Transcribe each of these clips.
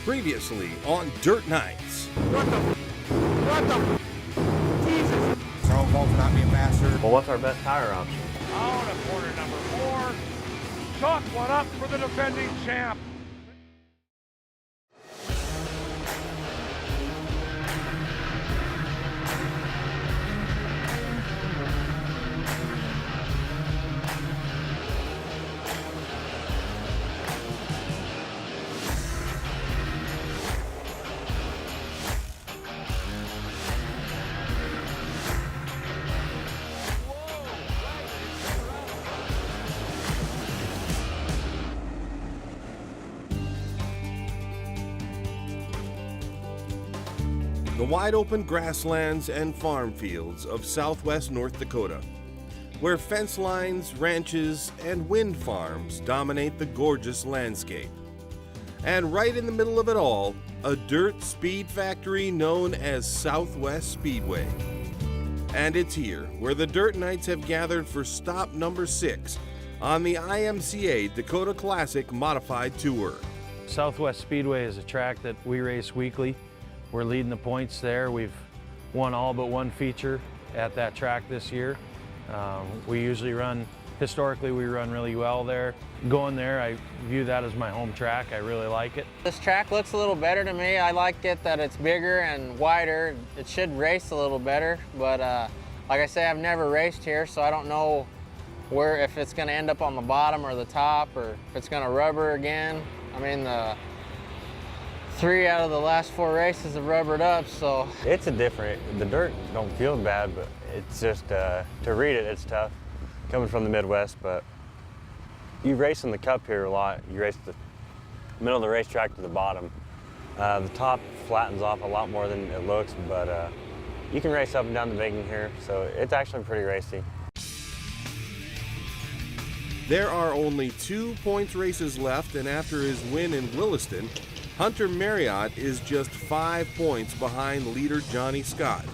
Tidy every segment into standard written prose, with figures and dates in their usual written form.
Previously on Dirt Nights. What the? Jesus! It's our own fault for not being faster. Well, what's our best tire option? Out of corner number 4. Chalk one up for the defending champ. The wide-open grasslands and farm fields of southwest North Dakota, where fence lines, ranches, and wind farms dominate the gorgeous landscape. And right in the middle of it all, a dirt speed factory known as Southwest Speedway. And it's here where the Dirt Knights have gathered for stop number 6 on the IMCA Dakota Classic Modified Tour. Southwest Speedway is a track that we race weekly. We're leading the points there. We've won all but one feature at that track this year. We usually run, historically we run really well there. Going there, I view that as my home track. I really like it. This track looks a little better to me. I like it that it's bigger and wider. It should race a little better, but like I say, I've never raced here, so I don't know if it's gonna end up on the bottom or the top, or if it's gonna rubber again. I mean, 3 out of the last 4 races have rubbered up, so. It's the dirt don't feel bad, but it's just, to read it, it's tough. Coming from the Midwest, but you race in the Cup here a lot. You race the middle of the racetrack to the bottom. The top flattens off a lot more than it looks, but you can race up and down the Biggin here, so it's actually pretty racy. There are only 2 points races left, and after his win in Williston, Hunter Marriott is just 5 points behind leader Johnny Scott,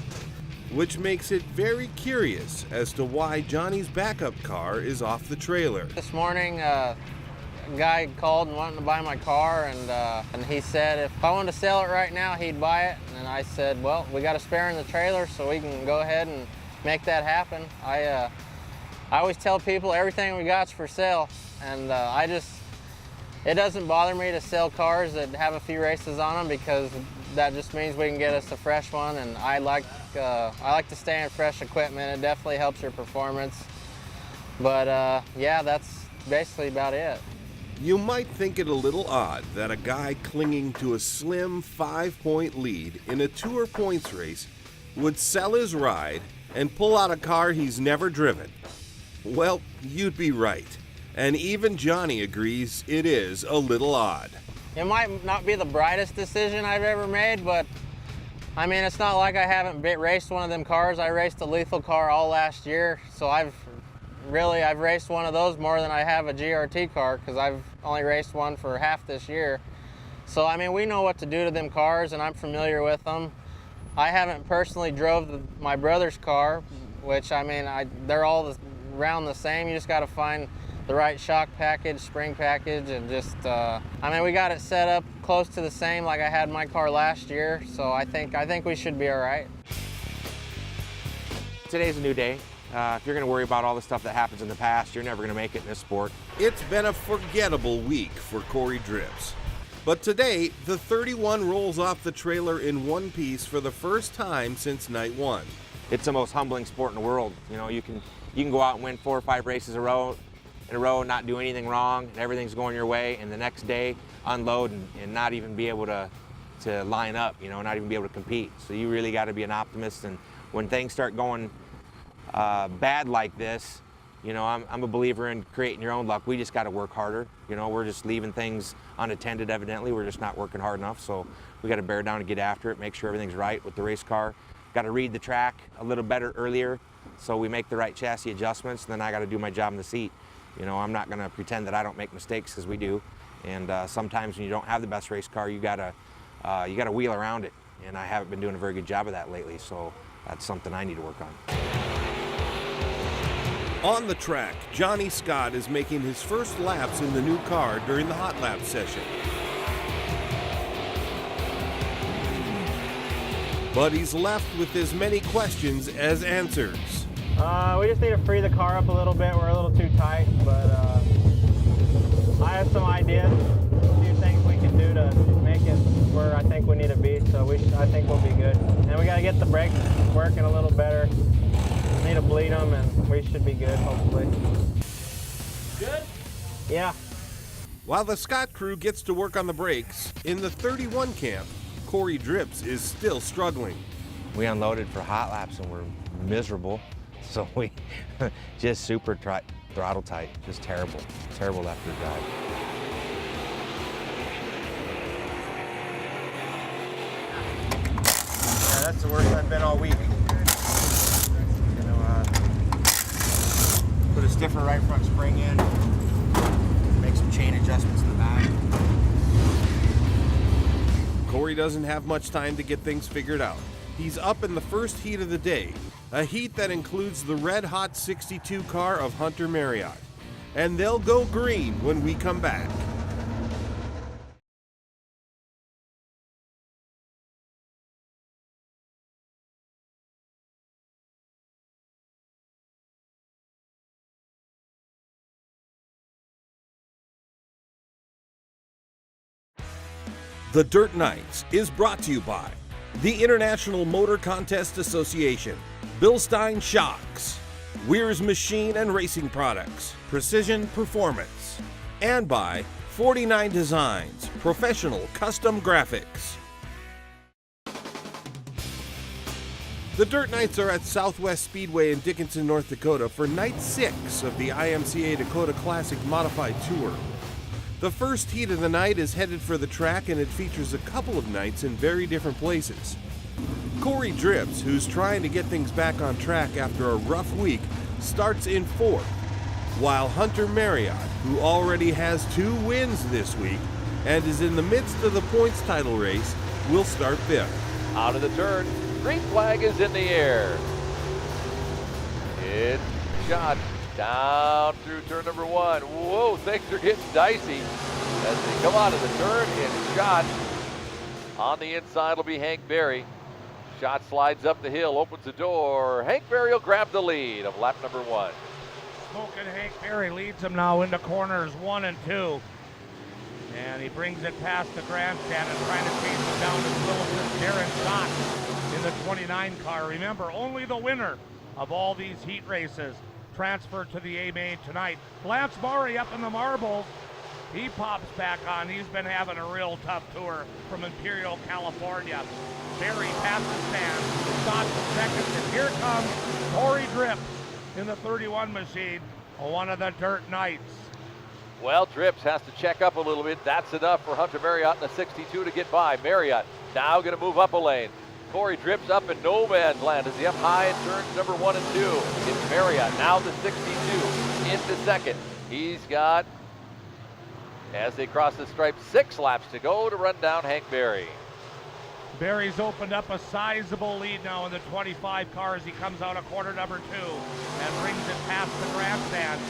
which makes it very curious as to why Johnny's backup car is off the trailer. This morning, a guy called and wanted to buy my car, and he said if I wanted to sell it right now, he'd buy it. And I said, well, we got a spare in the trailer, so we can go ahead and make that happen. I always tell people everything we got's for sale, and it doesn't bother me to sell cars that have a few races on them, because that just means we can get us a fresh one, and I like to stay in fresh equipment. It definitely helps your performance. But yeah, that's basically about it. You might think it a little odd that a guy clinging to a slim 5-point lead in a tour points race would sell his ride and pull out a car he's never driven. Well, you'd be right. And even Johnny agrees it is a little odd. It might not be the brightest decision I've ever made, but I mean, it's not like I haven't raced one of them cars. I raced a lethal car all last year, so I've raced one of those more than I have a GRT car, because I've only raced one for half this year. So I mean, we know what to do to them cars, and I'm familiar with them. I haven't personally drove my brother's car, which I mean, they're all around the same. You just got to find the right shock package, spring package, and just, I mean, we got it set up close to the same like I had my car last year, so I think we should be all right. Today's a new day. If you're gonna worry about all the stuff that happens in the past, you're never gonna make it in this sport. It's been a forgettable week for Corey Dripps. But today, the 31 rolls off the trailer in one piece for the first time since night 1. It's the most humbling sport in the world. You know, you can go out and win 4 or 5 races in a row, not do anything wrong, and everything's going your way, and the next day unload and not even be able to line up, you know, not even be able to compete. So you really got to be an optimist, and when things start going bad like this, you know, I'm a believer in creating your own luck. We just got to work harder. You know, we're just leaving things unattended, evidently. We're just not working hard enough, so we got to bear down and get after it, make sure everything's right with the race car. Got to read the track a little better earlier, so we make the right chassis adjustments, and then I got to do my job in the seat. You know, I'm not going to pretend that I don't make mistakes, because we do. And sometimes when you don't have the best race car, you gotta wheel around it. And I haven't been doing a very good job of that lately, so that's something I need to work on. On the track, Johnny Scott is making his first laps in the new car during the hot lap session. but he's left with as many questions as answers. We just need to free the car up a little bit. We're a little too tight, but I have some ideas, a few things we can do to make it where I think we need to be, so I think we'll be good. And we got to get the brakes working a little better. Need to bleed them, and we should be good, hopefully. Good? Yeah. While the Scott crew gets to work on the brakes, in the 31 camp, Corey Drips is still struggling. We unloaded for hot laps and we're miserable. So we just super throttle tight, just terrible left rear drive. Yeah, that's the worst I've been all week. You know, put a stiffer right front spring in, make some chain adjustments in the back. Corey doesn't have much time to get things figured out. He's up in the first heat of the day, a heat that includes the red-hot 62 car of Hunter Marriott. And they'll go green when we come back. The Dirt Nights is brought to you by the International Motor Contest Association, Bilstein Shocks, Weir's Machine and Racing Products, Precision Performance, and by 49 Designs, Professional Custom Graphics. The Dirt Nights are at Southwest Speedway in Dickinson, North Dakota for night 6 of the IMCA Dakota Classic Modified Tour. The first heat of the night is headed for the track, and it features a couple of nights in very different places. Corey Drips, who's trying to get things back on track after a rough week, starts in 4th, while Hunter Marriott, who already has 2 wins this week and is in the midst of the points title race, will start 5th. Out of the turn, green flag is in the air. It's shot down through turn number 1. Whoa, things are getting dicey as they come out of the turn, and shot on the inside will be Hank Berry. Shot slides up the hill, opens the door. Hank Berry will grab the lead of lap number 1. Smoking Hank Berry leads him now into corners 1 and 2. And he brings it past the grandstand and trying to chase him down to Phillips. Darren Scott in the 29 car. Remember, only the winner of all these heat races transferred to the A-Main tonight. Lance Murray up in the marbles. He pops back on. He's been having a real tough tour from Imperial, California. Berry passes Stan, stops in second, and here comes Corey Drips in the 31 machine, one of the Dirt Knights. Well, Drips has to check up a little bit. That's enough for Hunter Marriott in the 62 to get by. Marriott now going to move up a lane. Corey Drips up in no man's land as he up high in turns number 1 and 2. It's Marriott, now the 62, into second. He's got, as they cross the stripe, 6 laps to go to run down Hank Berry. Berry's opened up a sizable lead now in the 25 car as he comes out of quarter number 2 and brings it past the grandstand.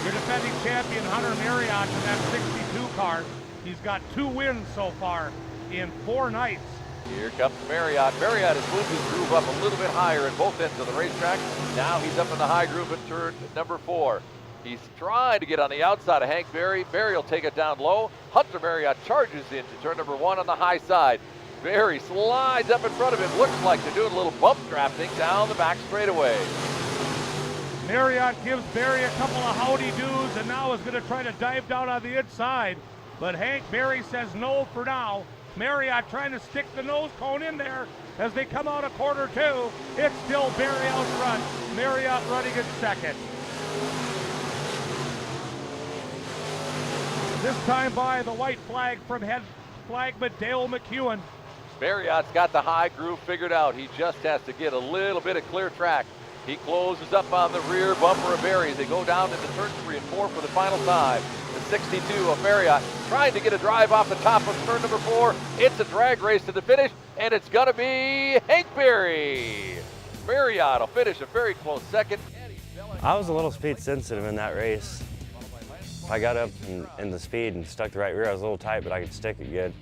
Your defending champion, Hunter Marriott, in that 62 car. He's got 2 wins so far in 4 nights. Here comes Marriott. Marriott has moved his groove up a little bit higher at both ends of the racetrack. Now he's up in the high groove at turn number 4. He's trying to get on the outside of Hank Berry. Berry will take it down low. Hunter Marriott charges into turn number 1 on the high side. Berry slides up in front of him. Looks like they're doing a little bump drafting down the back straightaway. Marriott gives Berry a couple of howdy-doos and now is going to try to dive down on the inside. But Hank Berry says no for now. Marriott trying to stick the nose cone in there as they come out of quarter 2. It's still Berry out front. Marriott running in second. This time by the white flag from head flagman Dale McEwen. Marriott's got the high groove figured out. He just has to get a little bit of clear track. He closes up on the rear bumper of Berry as they go down into turn 3 and 4 for the final time. The 62 of Marriott trying to get a drive off the top of turn number 4. It's a drag race to the finish, and it's going to be Hank Berry. Marriott will finish a very close second. I was a little speed sensitive in that race. I got up in the speed and stuck the right rear. I was a little tight, but I could stick it good.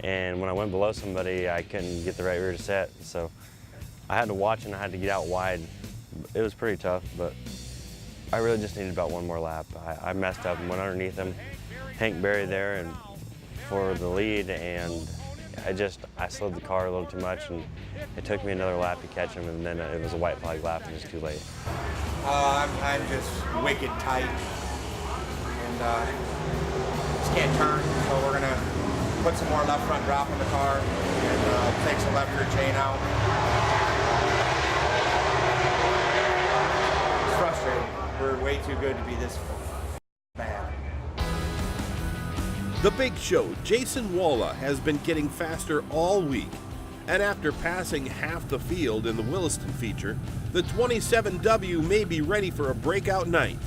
And when I went below somebody, I couldn't get the right rear to set. So I had to watch and I had to get out wide. It was pretty tough, but I really just needed about one more lap. I messed up and went underneath him. Hank Berry there and for the lead, and I slowed the car a little too much, and it took me another lap to catch him, and then it was a white flag lap and it was too late. I'm just wicked tight, and just can't turn, so we're gonna put some more left front drop in the car and take some left rear chain out. It's frustrating. We're way too good to be this bad. The Big Show, Jason Walla, has been getting faster all week. And after passing half the field in the Williston feature, the 27W may be ready for a breakout night.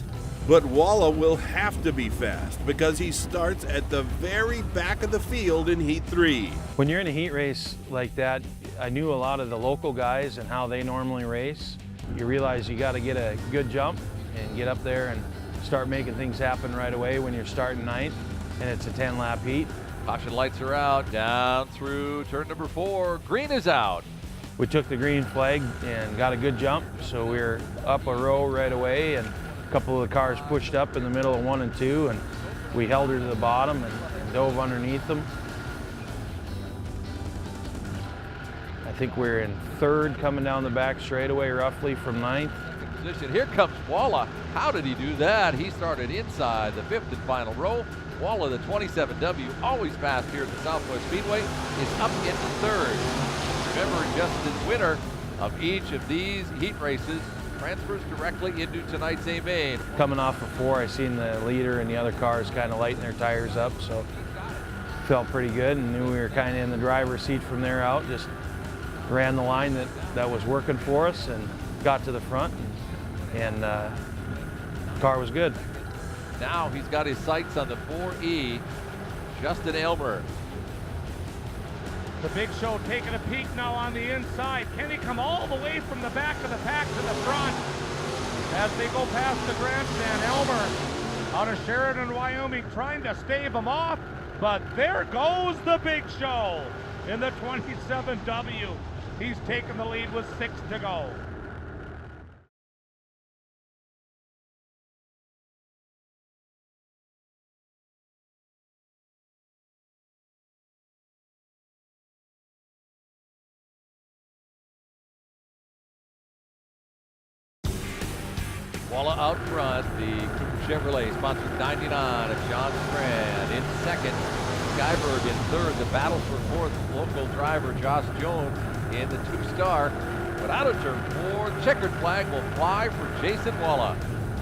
But Walla will have to be fast because he starts at the very back of the field in Heat 3. When you're in a heat race like that, I knew a lot of the local guys and how they normally race. You realize you got to get a good jump and get up there and start making things happen right away when you're starting ninth. And it's a 10-lap heat. Caution lights are out, down through turn number 4. Green is out. We took the green flag and got a good jump, so we were up a row right away, and a couple of the cars pushed up in the middle of 1 and 2, and we held her to the bottom and dove underneath them. I think we're in 3rd coming down the back straightaway roughly from 9th. Position. Here comes Walla. How did he do that? He started inside the 5th and final row. Walla, the 27W, always fast here at the Southwest Speedway, is up into 3rd. Remember, Justin's winner of each of these heat races transfers directly into tonight's A main. Coming off of 4, I seen the leader and the other cars kind of lighten their tires up, so felt pretty good and knew we were kind of in the driver's seat from there out. Just ran the line that was working for us and got to the front, and the car was good. Now he's got his sights on the 4E, Justin Elmer. The Big Show taking a peek now on the inside. Can he come all the way from the back of the pack to the front? As they go past the grandstand, Elmer out of Sheridan, Wyoming, trying to stave him off, but there goes the Big Show in the 27W. He's taken the lead with 6 to go. Walla out front, the Chevrolet sponsored 99 of John Strand. In 2nd, Skyberg in 3rd. The battle for 4th, local driver Josh Jones in the 2-star. But out of turn 4, the checkered flag will fly for Jason Walla.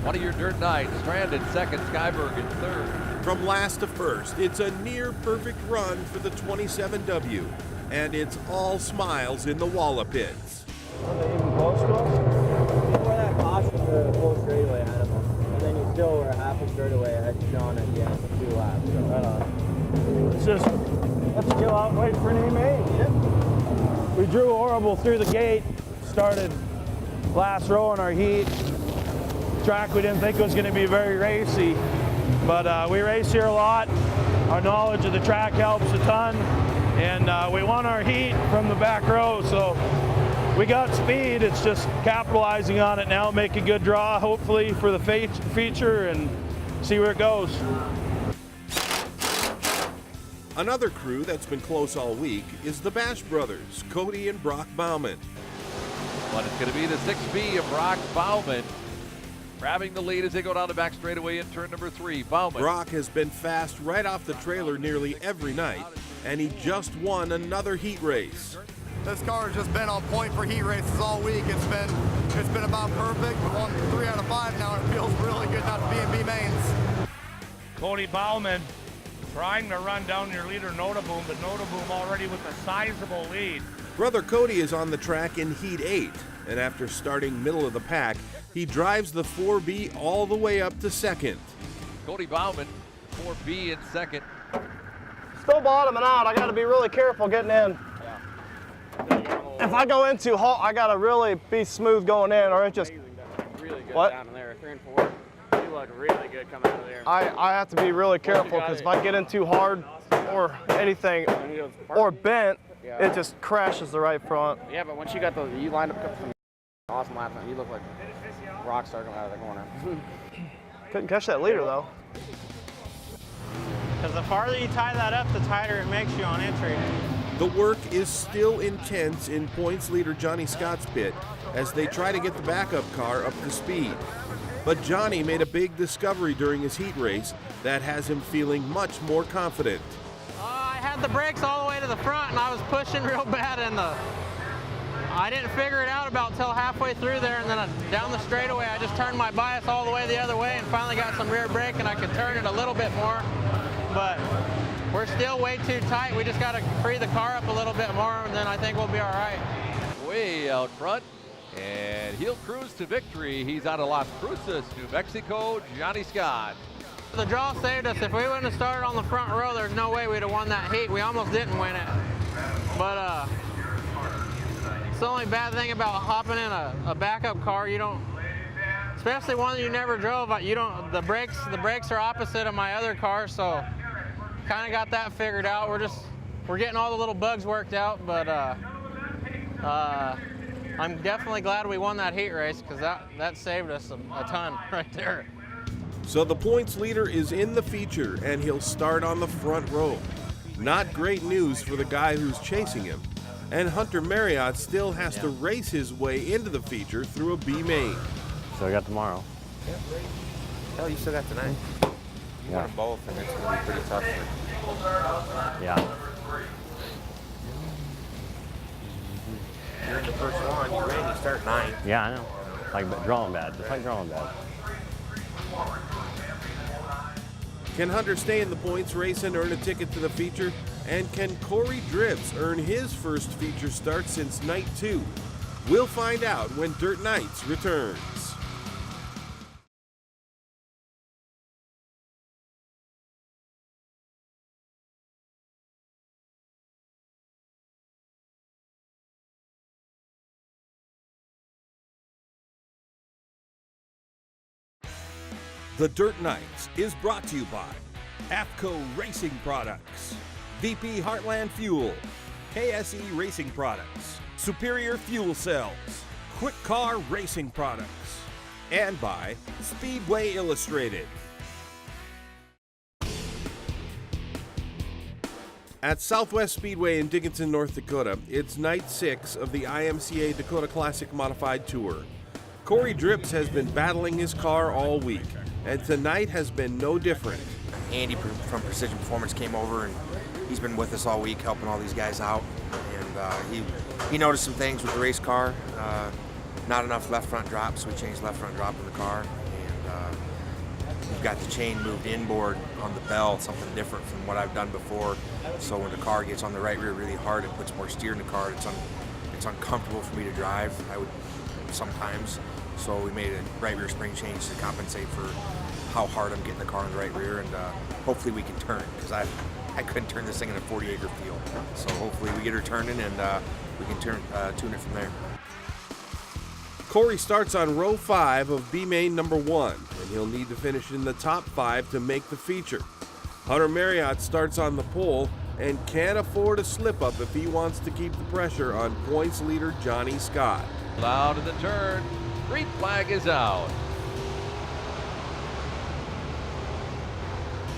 One of your dirt nights. Strand in 2nd, Skyberg in 3rd. From last to first, it's a near perfect run for the 27W. And it's all smiles in the Walla pits. Are they even close to us? Before that caution, the full straightaway ahead of them. And then you still were half a straightaway ahead of Sean at the end of 2 laps. So right on. It's just, let's chill out and wait for an E-main. Yep. We drew horrible through the gate, started last row in our heat. Track we didn't think was going to be very racy, but we race here a lot. Our knowledge of the track helps a ton, and we won our heat from the back row, so we got speed. It's just capitalizing on it now, make a good draw, hopefully, for the feature, and see where it goes. Another crew that's been close all week is the Bash brothers, Cody and Brock Bauman. But it's going to be the 6B of Brock Bauman, grabbing the lead as they go down the back straightaway in turn number 3. Bauman. Brock has been fast right off the trailer nearly every night, and he just won another heat race. This car has just been on point for heat races all week. It's been about perfect. We've won 3 out of 5 now, and it feels really good not to be in B mains. Cody Bauman trying to run down your leader Notaboom, but Notaboom already with a sizable lead. Brother Cody is on the track in Heat 8, and after starting middle of the pack, he drives the 4B all the way up to 2nd. Cody Bauman, 4B in 2nd. Still bottoming out. I got to be really careful getting in. If I go in too hot, I got to really be smooth going in, or it just... Really good what? down there, 3 and 4. You look really good coming out of there. I have to be really careful, because if I get in too hard, or anything or bent, it just crashes the right front. Yeah, but once you got you lined up some awesome laps, you look like a rock star coming out of the corner. Couldn't catch that leader though. Because the farther you tie that up, the tighter it makes you on entry. The work is still intense in points leader Johnny Scott's pit as they try to get the backup car up to speed. But Johnny made a big discovery during his heat race that has him feeling much more confident. I had the brakes all the way to the front and I was pushing real bad and I didn't figure it out about till halfway through there, and then down the straightaway I just turned my bias all the way the other way and finally got some rear brake and I could turn it a little bit more. But we're still way too tight. We just got to free the car up a little bit more and then I think we'll be all right. Way out front, and he'll cruise to victory. He's out of Las Cruces, New Mexico, Johnny Scott. The draw saved us. If we wouldn't have started on the front row, there's no way we'd have won that heat. We almost didn't win it. But it's the only bad thing about hopping in a backup car. You don't, especially one that you never drove. You don't. The brakes are opposite of my other car, so kind of got that figured out. We're getting all the little bugs worked out, but I'm definitely glad we won that heat race because that saved us a ton right there. So the points leader is in the feature and he'll start on the front row. Not great news for the guy who's chasing him. And Hunter Marriott still has to race his way into the feature through a B main. So I got tomorrow. Hell, you still got tonight. You want them both, and it's going to be pretty tough. Yeah. You're in the first one. You ran. You start 9. Yeah, I know. Like drawing bad. Just like drawing bad. Can Hunter stay in the points race and earn a ticket to the feature? And can Corey Dribbs earn his first feature start since night 2? We'll find out when Dirt Nights returns. The Dirt Nights is brought to you by AFCO Racing Products, VP Heartland Fuel, KSE Racing Products, Superior Fuel Cells, Quick Car Racing Products, and by Speedway Illustrated. At Southwest Speedway in Dickinson, North Dakota, it's night 6 of the IMCA Dakota Classic Modified Tour. Corey Dribbs has been battling his car all week, and tonight has been no different. Andy from Precision Performance came over and he's been with us all week helping all these guys out. And he noticed some things with the race car. Not enough left front drop, so we changed left front drop in the car. And we've got the chain moved inboard on the bell, something different from what I've done before. So when the car gets on the right rear really hard, it puts more steer in the car. It's uncomfortable for me to drive, I would sometimes. So we made a right rear spring change to compensate for how hard I'm getting the car in the right rear, and hopefully we can turn, because I couldn't turn this thing in a 40-acre field. So hopefully we get her turning and we can tune it from there. Corey starts on row 5 of B main number 1, and he'll need to finish in the top 5 to make the feature. Hunter Marriott starts on the pole and can't afford a slip up if he wants to keep the pressure on points leader Johnny Scott. Loud in the turn. Green flag is out.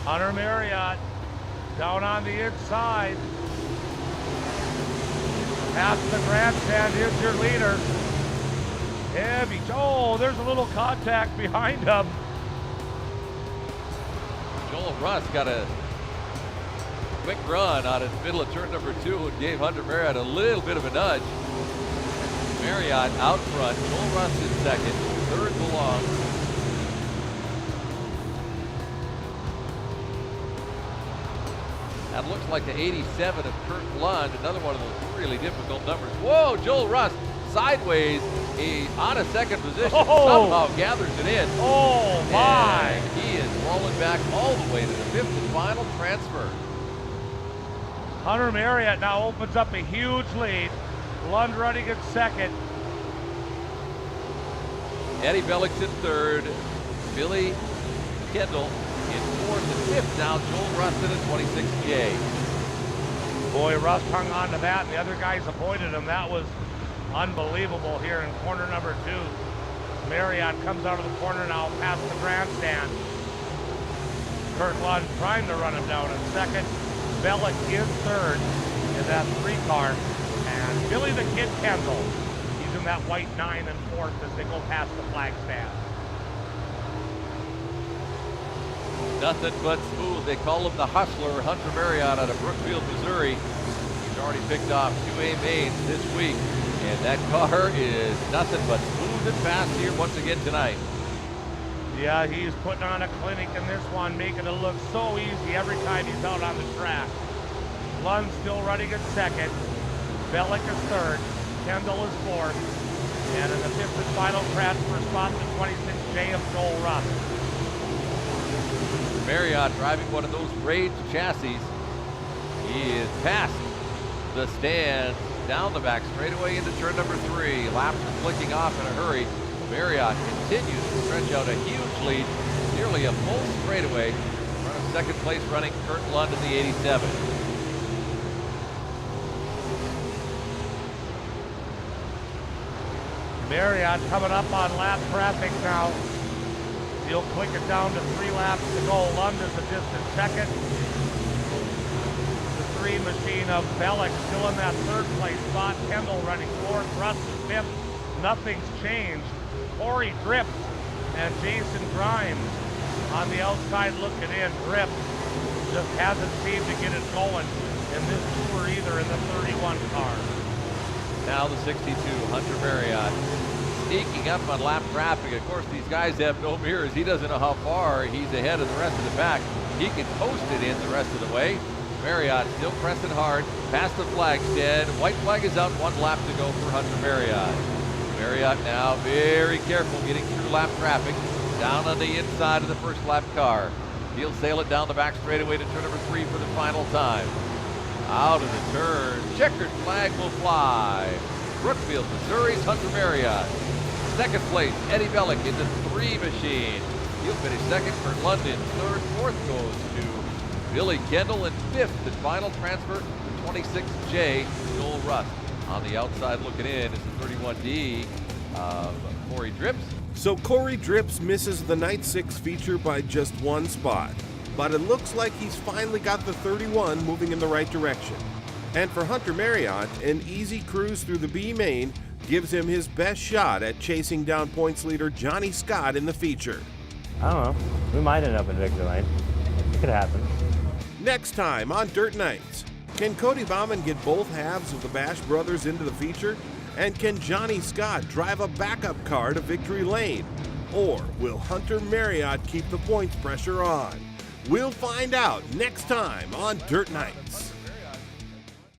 Hunter Marriott down on the inside. Past the grandstand, here's your leader. Heavy. Oh, there's a little contact behind him. Joel Russ got a quick run out in the middle of turn number 2 and gave Hunter Marriott a little bit of a nudge. Marriott out front, Joel Russ in second, third belong. That looks like the 87 of Kurt Lund, another one of those really difficult numbers. Whoa, Joel Russ sideways, on a second position, somehow gathers it in. Oh my! And he is rolling back all the way to the 5th and final transfer. Hunter Marriott now opens up a huge lead. Lund running in second. Eddie Bellick's in third. Billy Kendall in fourth and fifth. Now Joel Rustin at 26J. Boy, Russ hung on to that, and the other guys avoided him. That was unbelievable here in corner number 2. Marriott comes out of the corner now past the grandstand. Kurt Lund trying to run him down in second. Bellick in third in that 3 car. And Billy the Kid Kendall, he's in that white 9 and 4th as they go past the flag stand. Nothing but smooth. They call him the Hustler, Hunter Marriott out of Brookfield, Missouri. He's already picked off 2A mains this week. And that car is nothing but smooth and fast here once again tonight. Yeah, he's putting on a clinic in this one, making it look so easy every time he's out on the track. Lund's still running in second. Bellick is third. Kendall is fourth. And in the 5th and final transfer spot, the 26J of Joel Russ. Marriott driving one of those Rage chassis. He is past the stand, down the back straightaway into turn number 3. Laps are flicking off in a hurry. Marriott continues to stretch out a huge lead, nearly a full straightaway. In front of second place running Kurt Lund in the 87. Marriott coming up on lap traffic now. He'll click it down to 3 laps to go. Lund is a distant second. The 3 machine of Bellick still in that 3rd place spot. Kendall running 4th. Russ is 5th. Nothing's changed. Corey Drips and Jason Grimes on the outside looking in. Drips just hasn't seemed to get it going in this tour either in the 31 car. Now the 62, Hunter Marriott, sneaking up on lap traffic. Of course, these guys have no mirrors. He doesn't know how far he's ahead of the rest of the pack. He can post it in the rest of the way. Marriott still pressing hard, past the flag stand. White flag is out, 1 lap to go for Hunter Marriott. Marriott now very careful getting through lap traffic, down on the inside of the first lap car. He'll sail it down the back straightaway to turn number 3 for the final time. Out of the turn, checkered flag will fly. Brookfield, Missouri's Hunter Marriott. Second place, Eddie Bellick in the 3 machine. He'll finish second for London. Third, 4th goes to Billy Kendall, and 5th and final transfer, the 26J, Joel Russ. On the outside looking in is the 31D of Corey Drips. So Corey Drips misses the Night 6 feature by just 1 spot. But it looks like he's finally got the 31 moving in the right direction. And for Hunter Marriott, an easy cruise through the B main gives him his best shot at chasing down points leader Johnny Scott in the feature. I don't know. We might end up in victory lane. It could happen. Next time on Dirt Nights, can Cody Bauman get both halves of the Bash brothers into the feature? And can Johnny Scott drive a backup car to victory lane? Or will Hunter Marriott keep the points pressure on? We'll find out next time on Dirt Nights.